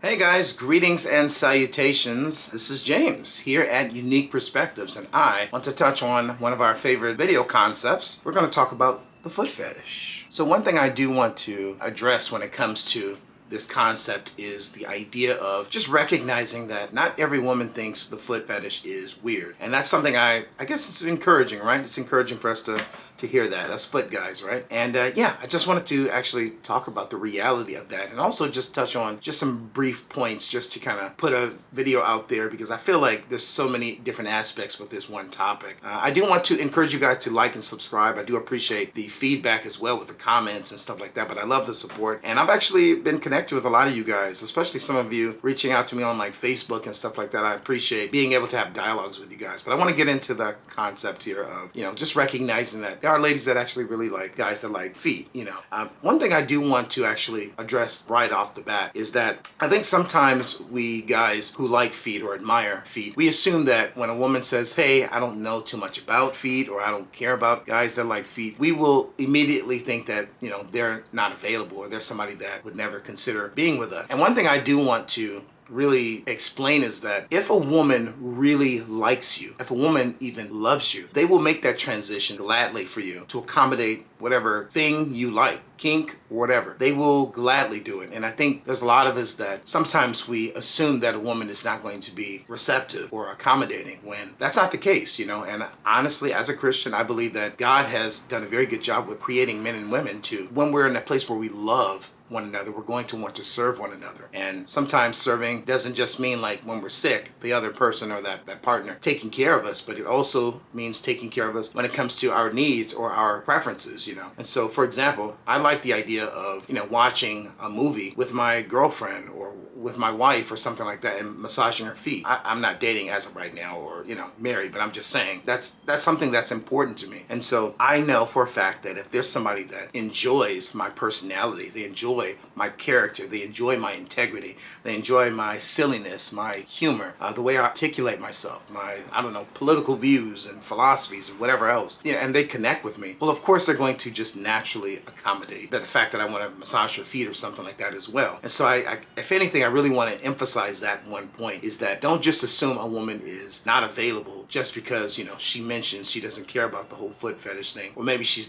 Hey guys, greetings and salutations. This is James here at Unique Perspectives, and I want to touch on one of our favorite video concepts. We're going to talk about the foot fetish. So one thing I do want to address when it comes to this concept is the idea of just recognizing that not every woman thinks the foot fetish is weird. And that's something I guess it's encouraging, right? It's encouraging for us to hear that. That's foot guys, right? And yeah, I just wanted to actually talk about the reality of that, and also just touch on just some brief points just to kind of put a video out there, because I feel like there's so many different aspects with this one topic. I do want to encourage you guys to like and subscribe. I do appreciate the feedback as well with the comments and stuff like that, but I love the support. And I've actually been connected with a lot of you guys, especially some of you reaching out to me on like Facebook and stuff like that. I appreciate being able to have dialogues with you guys. But I want to get into the concept here of, just recognizing that there are ladies that actually really like guys that like feet, One thing I do want to actually address right off the bat is that I think sometimes we guys who like feet or admire feet, we assume that when a woman says, hey, I don't know too much about feet, or I don't care about guys that like feet, we will immediately think that, they're not available, or they're somebody that would never consider being with us. And one thing I do want to really explain is that if a woman really likes you, if a woman even loves you, they will make that transition gladly for you to accommodate whatever thing you like, kink, whatever. They will gladly do it. And I think there's a lot of us that sometimes we assume that a woman is not going to be receptive or accommodating, when that's not the case, And honestly, as a Christian, I believe that God has done a very good job with creating men and women to, when we're in a place where we love one another, we're going to want to serve one another. And sometimes serving doesn't just mean like when we're sick, the other person or that partner taking care of us, but it also means taking care of us when it comes to our needs or our preferences, And so, for example, I like the idea of, watching a movie with my girlfriend or with my wife or something like that and massaging her feet. I'm not dating as of right now, or, married, but I'm just saying that's something that's important to me. And so I know for a fact that if there's somebody that enjoys my personality, they enjoy my character, they enjoy my integrity, they enjoy my silliness, my humor, the way I articulate myself, my, political views and philosophies and whatever else, and they connect with me, well, of course they're going to just naturally accommodate the fact that I want to massage your feet or something like that as well. And so I if anything, I really want to emphasize that one point, is that don't just assume a woman is not available just because, she mentions she doesn't care about the whole foot fetish thing, or maybe she's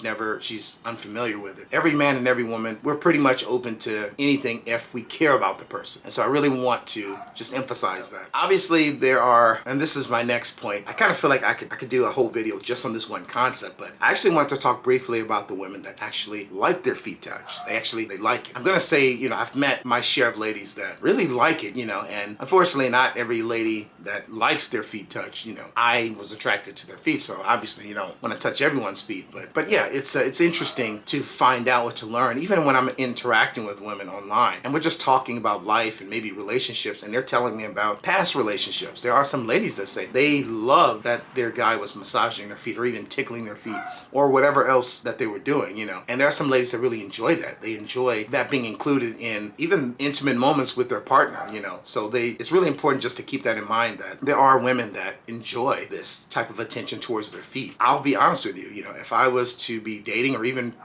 unfamiliar with it. Every man and every woman, we're pretty much open to anything if we care about the person. And so I really want to just emphasize that. Obviously there are, and this is my next point, I kind of feel like I could do a whole video just on this one concept, but I actually want to talk briefly about the women that actually like their feet touched. They like it. I'm gonna say, I've met my share of ladies that really like it, and unfortunately not every lady that likes their feet touched, I was attracted to their feet, so obviously you don't want to touch everyone's feet, but yeah, it's interesting to find out what to learn, even when I'm interacting with women online and we're just talking about life and maybe relationships, and they're telling me about past relationships. There are some ladies that say they love that their guy was massaging their feet or even tickling their feet or whatever else that they were doing, and there are some ladies that really enjoy that. They enjoy that being included in even intimate moments with their partner, so it's really important just to keep that in mind, that there are women that enjoy this type of attention towards their feet. I'll be honest with you, if I was to be dating or even,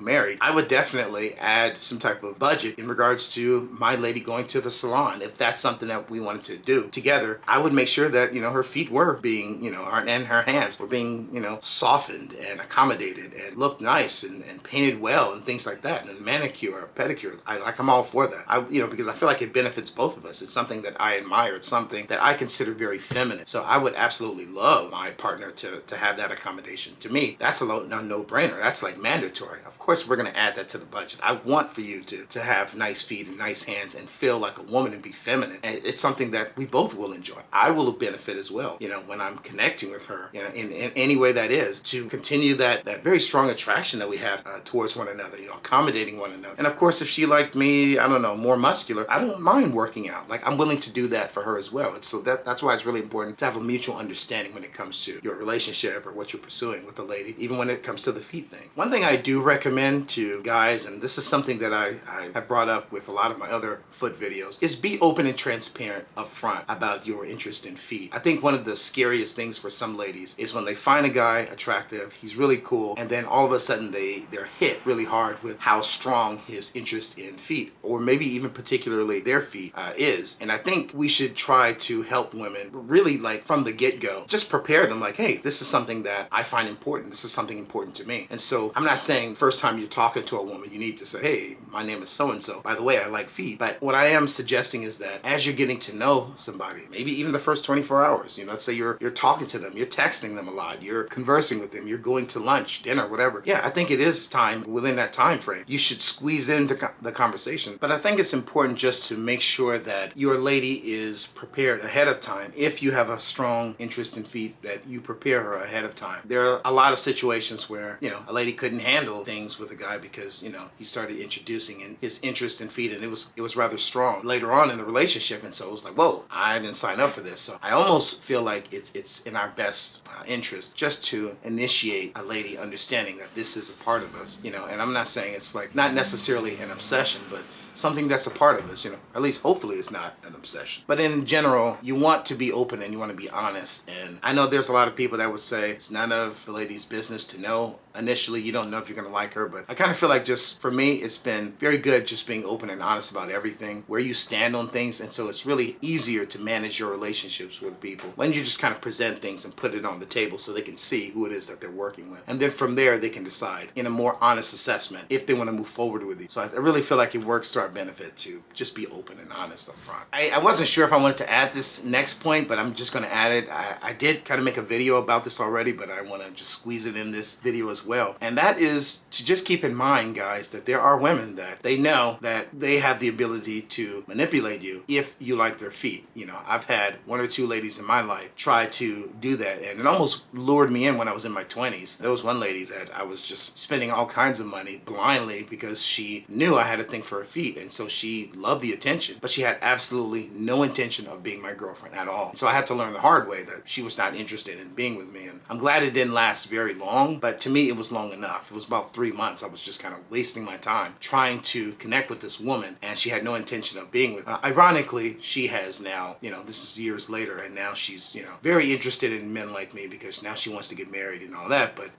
married, I would definitely add some type of budget in regards to my lady going to the salon. If that's something that we wanted to do together, I would make sure that, her feet were being, and her hands were being, softened and accommodated and looked nice and painted well and things like that. And manicure, pedicure, I'm all for that. Because I feel like it benefits both of us. It's something that I admire. It's something that I consider very feminine. So I would absolutely love my partner to have that accommodation. To me, that's a no-brainer. That's like mandatory. Of course, we're going to add that to the budget. I want for you to have nice feet and nice hands and feel like a woman and be feminine. And it's something that we both will enjoy. I will benefit as well, when I'm connecting with her, in any way that is, to continue that very strong attraction that we have towards one another, accommodating one another. And of course, if she liked me, more muscular, I don't mind working out. Like, I'm willing to do that for her as well. So that's why it's really important to have a mutual understanding understanding when it comes to your relationship or what you're pursuing with a lady, even when it comes to the feet thing. One thing I do recommend to guys, and this is something that I have brought up with a lot of my other foot videos, is be open and transparent up front about your interest in feet. I think one of the scariest things for some ladies is when they find a guy attractive, he's really cool, and then all of a sudden they're hit really hard with how strong his interest in feet, or maybe even particularly their feet, is. And I think we should try to help women really, like, from the get-go, just prepare them like, hey, this is something that I find important. This is something important to me. And so I'm not saying first time you're talking to a woman, you need to say, hey, my name is so-and-so. By the way, I like feet. But what I am suggesting is that as you're getting to know somebody, maybe even the first 24 hours, let's say you're talking to them, you're texting them a lot, you're conversing with them, you're going to lunch, dinner, whatever. Yeah, I think it is time, within that time frame, you should squeeze into the conversation. But I think it's important just to make sure that your lady is prepared ahead of time. If you have a strong interest in feet, that you prepare her ahead of time. There are a lot of situations where, a lady couldn't handle things with a guy because, he started introducing his interest in feet, and it was rather strong later on in the relationship. And so it was like, whoa, I didn't sign up for this. So I almost feel like it's in our best interest just to initiate a lady understanding that this is a part of us, and I'm not saying it's like not necessarily an obsession, but something that's a part of us, at least hopefully it's not an obsession. But in general, you want to be open and you want to be honest. And I know there's a lot of people that would say it's none of the lady's business to know. Initially, you don't know if you're going to like her, but I kind of feel like, just for me, it's been very good just being open and honest about everything, where you stand on things. And so it's really easier to manage your relationships with people when you just kind of present things and put it on the table so they can see who it is that they're working with. And then from there, they can decide in a more honest assessment if they want to move forward with you. So I really feel like it works to our benefit to just be open and honest up front. I wasn't sure if I wanted to add this next point, but I'm just going to add it. I did kind of make a video about this already, but I want to just squeeze it in this video as well. And that is to just keep in mind, guys, that there are women that they know that they have the ability to manipulate you if you like their feet. I've had one or two ladies in my life try to do that, and it almost lured me in when I was in my 20s. There was one lady that I was just spending all kinds of money blindly because she knew I had a thing for her feet. And so she loved the attention, but she had absolutely no intention of being my girlfriend at all. So I had to learn the hard way that she was not interested in being with me. And I'm glad it didn't last very long, but to me, it was long enough. It was about 3 months. I was just kind of wasting my time trying to connect with this woman, and she had no intention of being with me. Ironically, she has now, this is years later, and now she's, very interested in men like me because now she wants to get married and all that. But,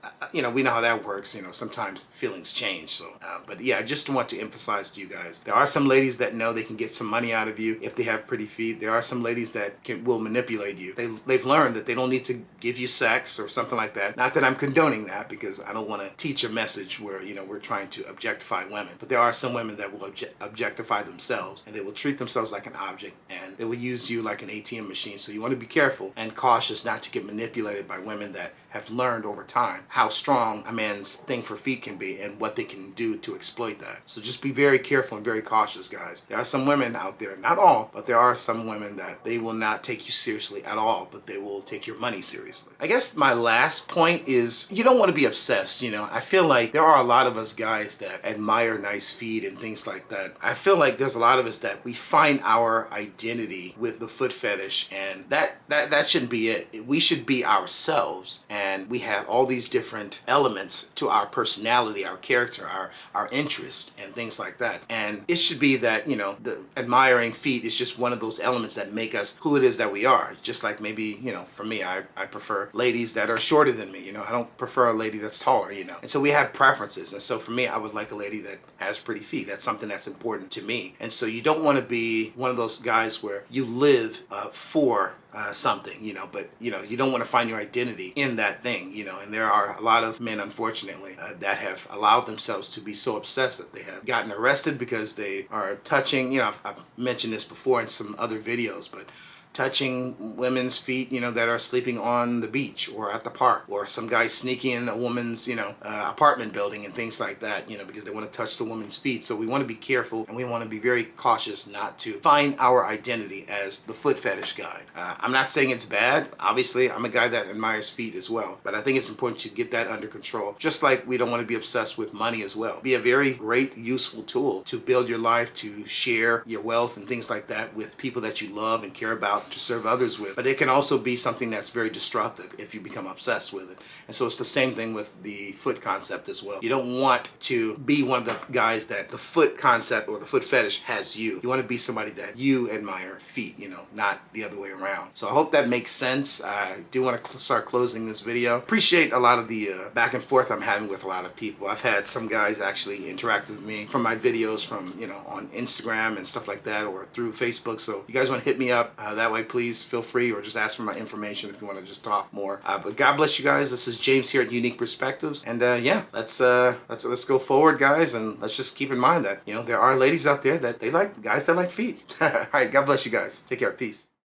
we know how that works. Sometimes feelings change. So, but yeah, I just want to emphasize to you guys, there are some ladies that know they can get some money out of you if they have pretty feet. There are some ladies that will manipulate you. They've learned that they don't need to give you sex or something like that. Not that I'm condoning that, because I don't want to teach a message where, we're trying to objectify women. But there are some women that will objectify themselves, and they will treat themselves like an object, and they will use you like an ATM machine. So you want to be careful and cautious not to get manipulated by women that have learned over time how strong a man's thing for feet can be and what they can do to exploit that. So just be very careful and very cautious, guys. There are some women out there, not all, but there are some women that they will not take you seriously at all, but they will take your money seriously. I guess my last point is you don't want to be obsessed. I feel like there are a lot of us guys that admire nice feet and things like that. I feel like there's a lot of us that we find our identity with the foot fetish, and that shouldn't be it. We should be ourselves, and we have all these different elements to our personality, our character, our interest, and things like that. And it should be that, the admiring feet is just one of those elements that make us who it is that we are. Just like maybe, for me, I prefer ladies that are shorter than me. I don't prefer a lady that's taller, And so we have preferences. And so for me, I would like a lady that has pretty feet. That's something that's important to me. And so you don't want to be one of those guys where you live for something, but you don't want to find your identity in that thing, and there are a lot of men, unfortunately, that have allowed themselves to be so obsessed that they have gotten arrested because they are touching, I've mentioned this before in some other videos, but touching women's feet, that are sleeping on the beach or at the park, or some guy sneaking in a woman's, apartment building and things like that, because they want to touch the woman's feet. So we want to be careful, and we want to be very cautious not to find our identity as the foot fetish guy. I'm not saying it's bad. Obviously, I'm a guy that admires feet as well, but I think it's important to get that under control. Just like we don't want to be obsessed with money as well. Be a very great, useful tool to build your life, to share your wealth and things like that with people that you love and care about, out to serve others with. But it can also be something that's very destructive if you become obsessed with it. And so it's the same thing with the foot concept as well. You don't want to be one of the guys that the foot concept or the foot fetish has you. You want to be somebody that you admire feet, you know, not the other way around. So I hope that makes sense. I do want to start closing this video. Appreciate a lot of the back and forth I'm having with a lot of people. I've had some guys actually interact with me from my videos from, you know, on Instagram and stuff like that, or through Facebook. So you guys want to hit me up that way, please feel free, or just ask for my information if you want to just talk more. But God bless you guys. This is James here at Unique Perspectives, and yeah, let's go forward, guys, and let's just keep in mind that, you know, there are ladies out there that they like guys that like feet. All right, God bless you guys. Take care. Peace.